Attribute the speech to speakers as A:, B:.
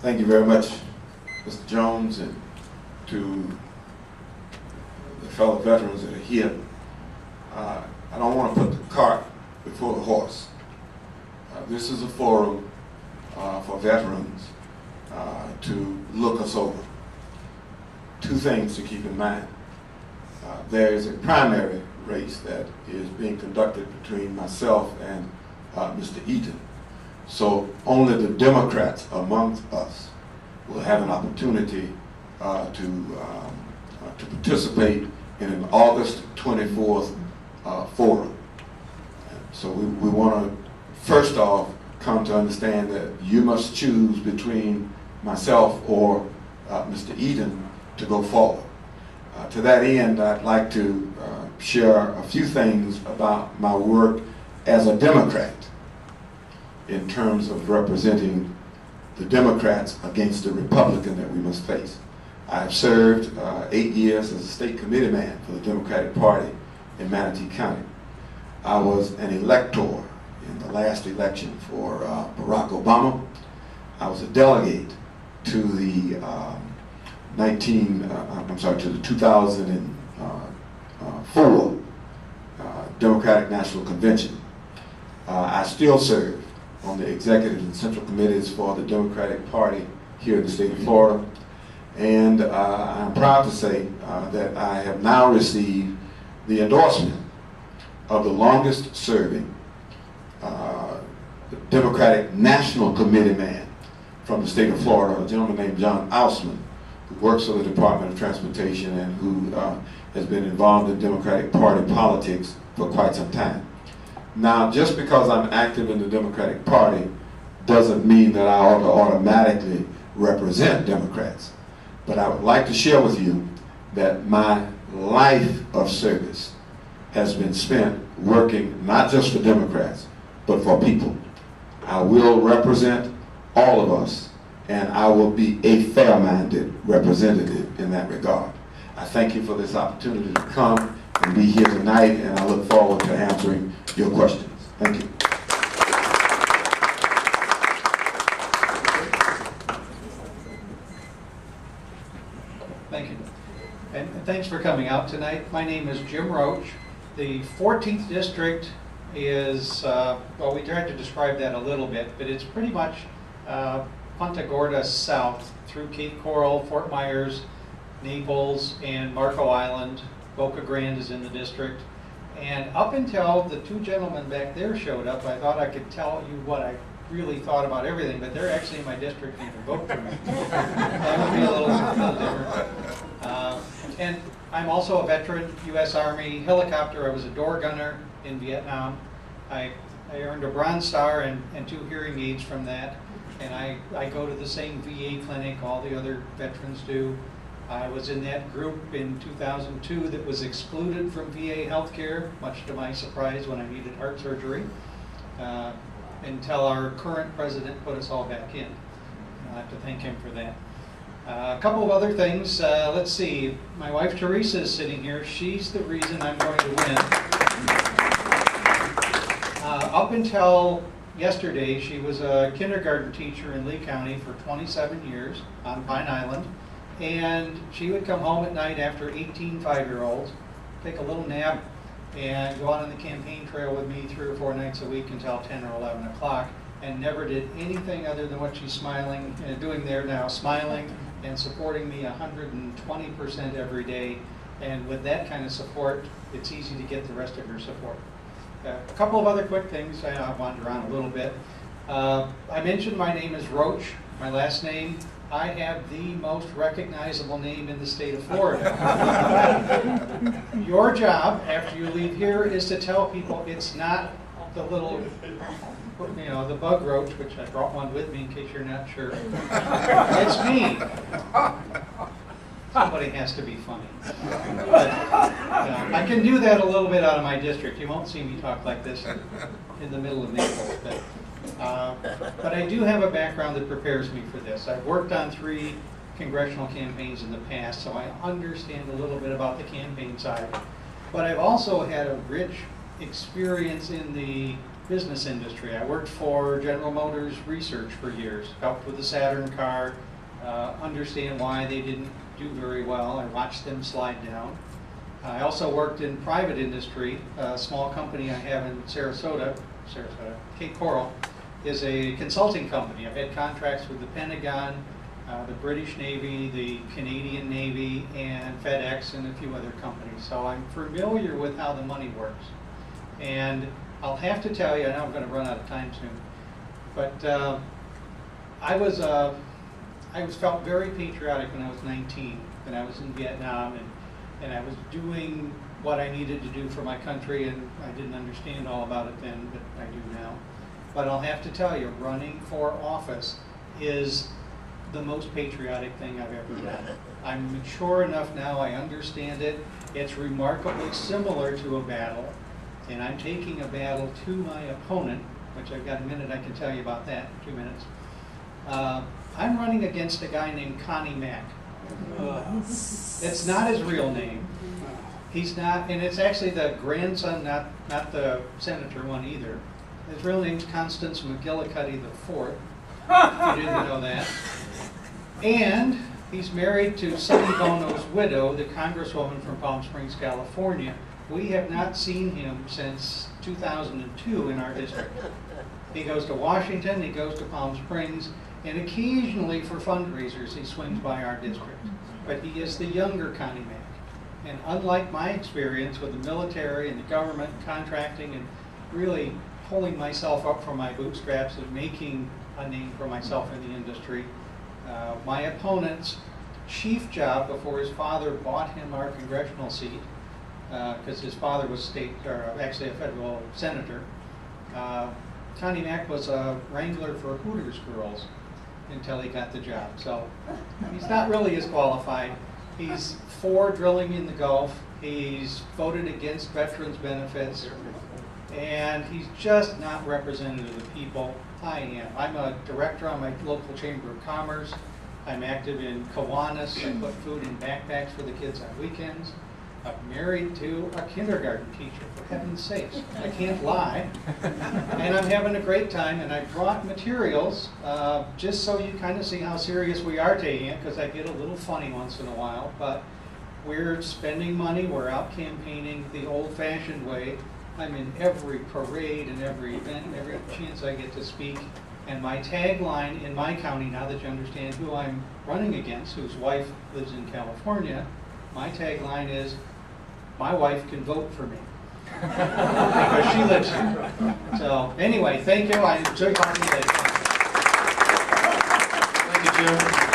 A: Thank you very much, Mr. Jones, and to the fellow veterans that are here. I don't want to put the cart before the horse. This is a forum for veterans to look us over. Two things to keep in mind. There is a primary race that is being conducted between myself and Mr. Eaton. So only the Democrats amongst us will have an opportunity to participate in an August 24th forum. So we want to first off come to understand that you must choose between myself or Mr. Eaton to go forward. To that end, I'd like to share a few things about my work as a Democrat in terms of representing the Democrats against the Republican that we must face. I've served 8 years as a state committee man for the Democratic Party in Manatee County. I was an elector in the last election for Barack Obama. I was a delegate to the 2004 Democratic National Convention. I still serve on the executive and central committees for the Democratic Party here in the state of Florida. And I'm proud to say that I have now received the endorsement of the longest serving Democratic National Committee man from the state of Florida, a gentleman named John Ousman, who works for the Department of Transportation and who has been involved in Democratic Party politics for quite some time. Now, just because I'm active in the Democratic Party doesn't mean that I ought to automatically represent Democrats. But I would like to share with you that my life of service has been spent working not just for Democrats, but for people. I will represent all of us, and I will be a fair-minded representative in that regard. I thank you for this opportunity to come and be here tonight, and I look forward to answering your questions. Thank you.
B: Thank you. And thanks for coming out tonight. My name is Jim Roach. The 14th District is, well, we tried to describe that a little bit, but it's pretty much Punta Gorda south through Cape Coral, Fort Myers, Naples, and Marco Island. Boca Grande is in the district. And up until the two gentlemen back there showed up, I thought I could tell you what I really thought about everything, but they're actually in my district and can vote for me. That would be a little different. And I'm also a veteran, U.S. Army helicopter. I was a door gunner in Vietnam. I earned a Bronze Star and 2 hearing aids from that. And I go to the same VA clinic all the other veterans do. I was in that group in 2002 that was excluded from VA healthcare, much to my surprise when I needed heart surgery, until our current president put us all back in. I'll have to thank him for that. A couple of other things. Let's see. My wife Teresa is sitting here. She's the reason I'm going to win. Up until yesterday, she was a kindergarten teacher in Lee County for 27 years on Pine Island. And she would come home at night after 18 5-year-olds, take a little nap, and go out on the campaign trail with me 3 or 4 nights a week until 10 or 11 o'clock, and never did anything other than what she's doing there now, smiling and supporting me 120% every day. And with that kind of support, it's easy to get the rest of your support. A couple of other quick things. I'll wander around a little bit. I mentioned my name is Roach. My last name, I have the most recognizable name in the state of Florida. Your job, after you leave here, is to tell people it's not the little, the bug roach, which I brought one with me in case you're not sure. It's me. Somebody has to be funny. But, I can do that a little bit out of my district. You won't see me talk like this in the middle of Naples. But I do have a background that prepares me for this. I've worked on 3 congressional campaigns in the past, so I understand a little bit about the campaign side. But I've also had a rich experience in the business industry. I worked for General Motors Research for years, helped with the Saturn car, understand why they didn't do very well. I watched them slide down. I also worked in private industry. A small company I have in Sarasota, Cape Coral, is a consulting company. I've had contracts with the Pentagon, the British Navy, the Canadian Navy, and FedEx, and a few other companies. So I'm familiar with how the money works. And I'll have to tell you, I know I'm going to run out of time soon, but I felt very patriotic when I was 19, and I was in Vietnam, and I was doing what I needed to do for my country, and I didn't understand all about it then, but I do now. But I'll have to tell you, running for office is the most patriotic thing I've ever done. I'm mature enough now, I understand it. It's remarkably similar to a battle, and I'm taking a battle to my opponent, which I've got a minute, I can tell you about that, 2 minutes. I'm running against a guy named Connie Mack. It's not his real name. He's not, and it's actually the grandson, not the senator one either. His real name's Constance McGillicuddy IV, if you didn't know that. And he's married to Sonny Bono's widow, the congresswoman from Palm Springs, California. We have not seen him since 2002 in our district. He goes to Washington, he goes to Palm Springs, and occasionally for fundraisers he swings by our district. But he is the younger Connie Mack. And unlike my experience with the military and the government and contracting and really pulling myself up from my bootstraps and making a name for myself in the industry, my opponent's chief job before his father bought him our congressional seat, because his father was actually a federal senator, Connie Mack was a wrangler for Hooters girls until he got the job. So he's not really as qualified. He's for drilling in the Gulf. He's voted against veterans benefits. And he's just not representative of the people. I am. I'm a director on my local Chamber of Commerce. I'm active in Kiwanis. I put food in backpacks for the kids on weekends. I'm married to a kindergarten teacher, for heaven's sakes. I can't lie. And I'm having a great time, and I brought materials just so you kind of see how serious we are taking it, because I get a little funny once in a while. But we're spending money. We're out campaigning the old-fashioned way. I'm in every parade and every event, every chance I get to speak. And my tagline in my county, now that you understand who I'm running against, whose wife lives in California, my tagline is, my wife can vote for me. Because she lives here. So anyway, thank you. I enjoyed talking to you.
A: Thank you, Jim.